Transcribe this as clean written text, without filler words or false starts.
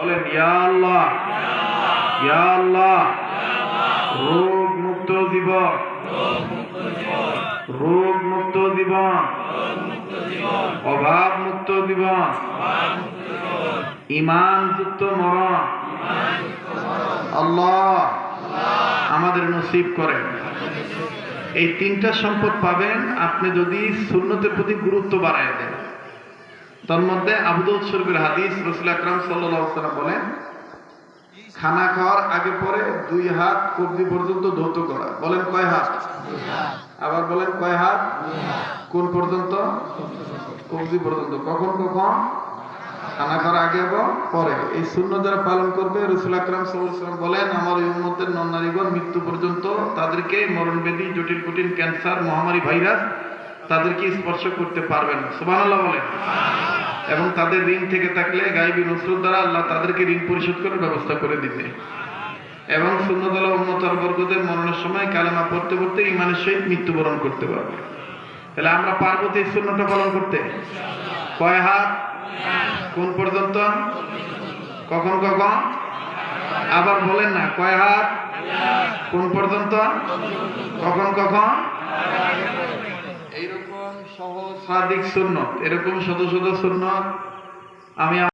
বলেন ইয়া আল্লাহ, ইয়া আল্লাহ। রোগ মুক্ত জীবন, রোগ মুক্ত জীবন, অভাব মুক্ত জীবন, ঈমান যুক্ত মরণ আল্লাহ আমাদের নসিব করেন। এই তিনটা সম্পদ পাবেন আপনি যদি সুন্নতের প্রতি গুরুত্ব বাড়ায় দেন। তার মধ্যে আবু দাউদ শরীফের হাদিস, রাসূল আকরাম সাল্লাল্লাহু আলাইহি ওয়াসাল্লাম বলেন, খানা খাওয়ার আগে পরে 2 হাত কবজি পর্যন্ত ধৌত করা। বলেন কয় হাত? আবার বলেন কয় হাত? কোন পর্যন্ত? কবজি পর্যন্ত। কখন কখন? খানা খাওয়ার আগে এবং পরে। এই সুন্নাত যারা পালন করবে, রাসূল আকরাম সাল্লাল্লাহু আলাইহি ওয়াসাল্লাম বলেন, আমার এই উম্মতের নর-নারীগণ মৃত্যু পর্যন্ত তাদেরকে মরণ ব্যাধি, জটিল কঠিন ক্যান্সার, মহামারী ভাইরাস তাদেরকে স্পর্শ করতে পারবে না। সুবহানাল্লাহ বলেন। এবং তাদের ঋণ থেকে থাকলে গায়বী নুসরত দ্বারা আল্লাহ তাদেরকে ঋণ পরিশোধ করার ব্যবস্থা করে দিবে। এবং সুন্নাত উম্মতের বরকতের মরণের সময় কালেমা পড়তে পড়তে ঈমানের সহিত মৃত্যুবরণ করতে পারবে। তাহলে আমরা পারবো এই সুন্নাতটা পালন করতে? কয় হাত? কোন পর্যন্ত? কখন কখন? আবার বলেন না, কয় হাত? কোন পর্যন্ত? কখন কখন? এইরকম সহজ সাদিক সুন্নাত, এরকম শত শত সুন্নাত আমি